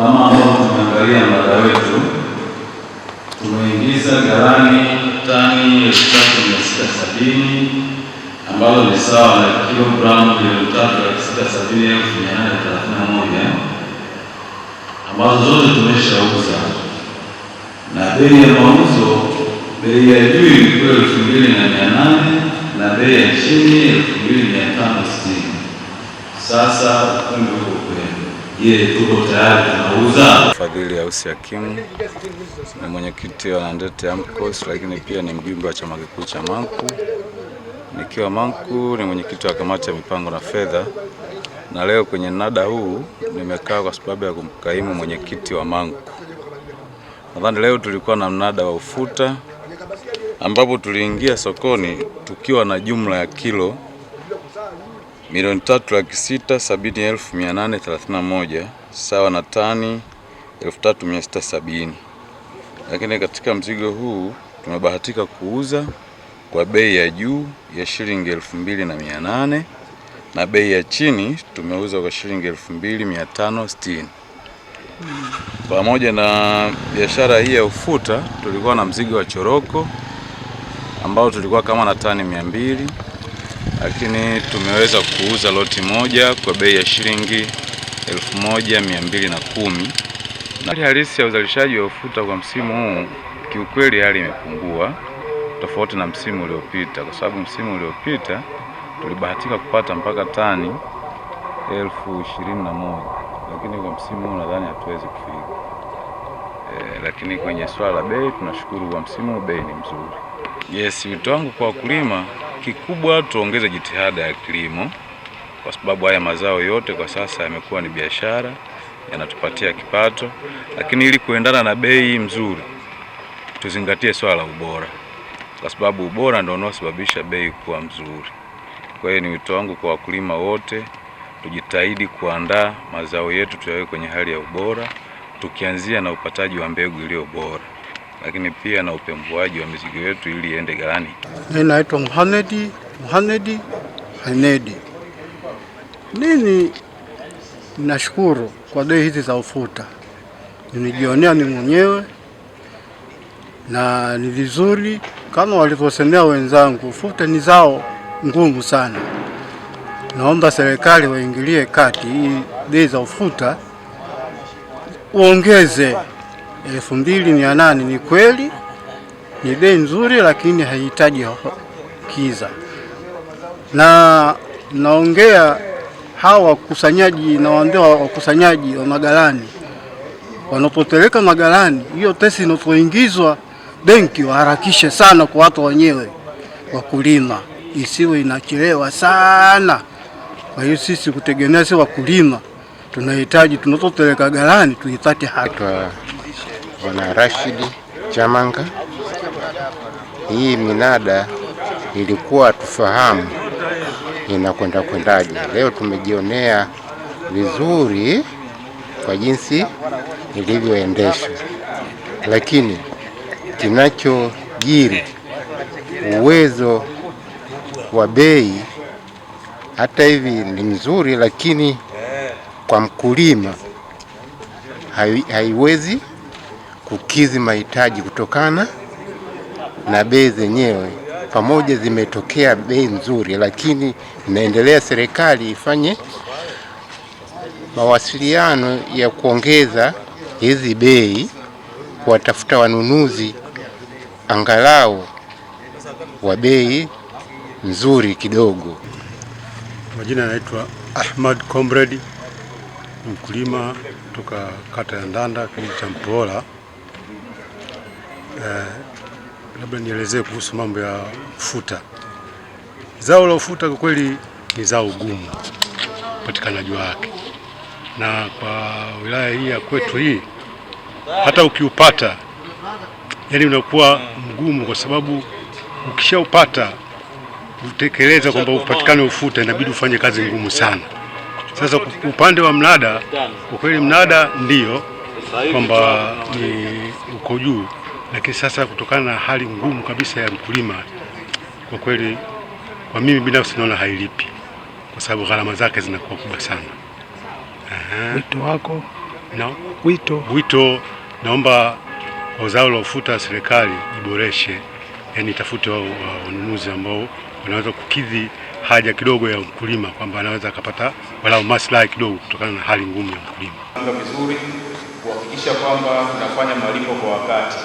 kama ambavyo tumeangalia mradi wetu, tumeingiza ghalani tani 3670 ambazo ni sawa na kilogramu 3,670,831 ambazo zote tumeshauza, na bei ya mauzo, bei ya juu ilikuwa 2,800 na bei ya chini 2,560. Sasa ukumbi huko kwenu, je, tuko tayari tunauza? Fadhili Ausi Hakimu ni mwenyekiti wa Nandete AMCOS, lakini pia ni mjumbe wa chama kikuu cha Manku. Nikiwa Manku ni mwenyekiti wa kamati ya mipango na fedha, na leo kwenye mnada huu nimekaa kwa sababu ya kumkaimu mwenyekiti wa Manku. Nadhani leo tulikuwa na mnada wa ufuta ambapo tuliingia sokoni tukiwa na jumla ya kilo 3,670,831 sawa na tani 3,670. Lakini katika mzigo huu tumebahatika kuuza kwa bei ya juu ya shilingi 2,800 na bei ya chini tumeuza kwa shilingi 2,560. Pamoja na biashara hii ya ufuta tulikuwa na mzigo wa choroko ambao tulikuwa kama na tani 200, lakini tumeweza kuuza loti moja kwa bei ya shilingi 1,210. Hali halisi ya uzalishaji wa ufuta kwa msimu huu kiukweli hali imepungua tofauti na msimu uliopita, kwa sababu msimu uliopita tulibahatika kupata mpaka tani 21,000, lakini kwa msimu huu nadhani hatuwezi kufika. Lakini kwenye swala la bei tunashukuru kwa msimu huu bei ni mzuri. Yes, wito wangu kwa wakulima kikubwa tuongeze jitihada ya kilimo, kwa sababu haya mazao yote kwa sasa yamekuwa ni biashara, yanatupatia kipato, lakini ili kuendana na bei mzuri tuzingatie swala la ubora, kwa sababu ubora ndio unaosababisha bei kuwa mzuri. Kwa hiyo ni wito wangu kwa wakulima wote, tujitahidi kuandaa mazao yetu tuyaweke kwenye hali ya ubora, tukianzia na upataji wa mbegu iliyo bora, lakini pia na upembuaji wa mizigo yetu ili iende ghalani. Mimi naitwa Muhamedi Hanedi. Mimi nashukuru kwa bei hizi za ufuta, nimejionea mimi mwenyewe na ni vizuri kama walivyosemea wenzangu. Ufuta ni zao ngumu sana. Naomba serikali waingilie kati, hii bei za ufuta uongeze 2,800. Ni kweli ni bei nzuri, lakini haihitaji kiza. Na naongea hawa wakusanyaji, nawaambia wakusanyaji wa magalani, wanapopeleka magalani hiyo pesa inapoingizwa benki waharakishe sana kwa watu wenyewe wakulima, isiwe inachelewa sana. Kwa hiyo sisi kutegemea sisi wakulima tunahitaji tunapopeleka galani tuipate haki. Bwana Rashidi Chamanga, hii minada ilikuwa tufahamu kwendaje. Leo tumejionea vizuri kwa jinsi ilivyoendeshwa, lakini kinachojiri uwezo wa bei hata hivi ni mzuri, lakini kwa mkulima haiwezi kukidhi mahitaji kutokana na bei zenyewe. Pamoja zimetokea bei nzuri, lakini inaendelea serikali ifanye mawasiliano ya kuongeza hizi bei, kuwatafuta wanunuzi angalau wa bei nzuri kidogo. Majina yanaitwa Ahmad Comrade, mkulima kutoka kata ya Ndanda, kijiji cha Mpoola. Labda nielezee kuhusu mambo ya ufuta. Zao la ufuta kwa kweli ni zao gumu upatikanaji wake, na kwa wilaya hii ya kwetu hii hata ukiupata yani unakuwa mgumu, kwa sababu ukishaupata utekeleza kwamba upatikane ufuta inabidi ufanye kazi ngumu sana. Sasa upande wa mnada, kwa kweli mnada ndio kwamba ni uko juu, lakini sasa kutokana na hali ngumu kabisa ya mkulima, kwa kweli kwa mimi binafsi naona hailipi, kwa sababu gharama zake zinakuwa kubwa sana. Wito wako? na wito naomba kwa zao la ufuta serikali iboreshe, yani itafute wanunuzi ambao wanaweza kukidhi haja kidogo ya mkulima, kwamba anaweza akapata walau maslahi kidogo kutokana na hali ngumu ya mkulima. Panga vizuri kuhakikisha kwamba tunafanya malipo kwa wakati,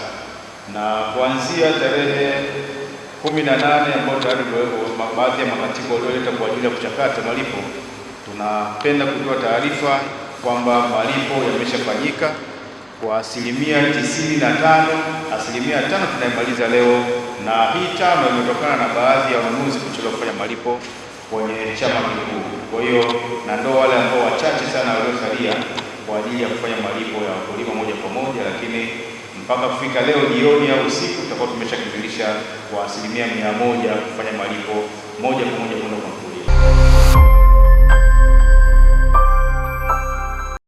na kuanzia tarehe 18 ambayo tayari baadhi ya makatibu walioleta kwa ajili ya kuchakata malipo, tunapenda kutoa taarifa kwamba malipo yameshafanyika kwa asilimia 95. Asilimia 5 tunaimaliza leo, na hii 5 imetokana na baadhi ya wanunuzi kuchelewa kufanya malipo kwenye chama kikuu. Kwa hiyo na ndio wale ambao wachache sana waliosalia kwa ajili ya kufanya malipo ya wakulima moja kwa moja, lakini mpaka kufika leo jioni au usiku tutakuwa tumeshakamilisha kwa asilimia 100 kufanya malipo moja kwa moja kwenda kwa mkulima.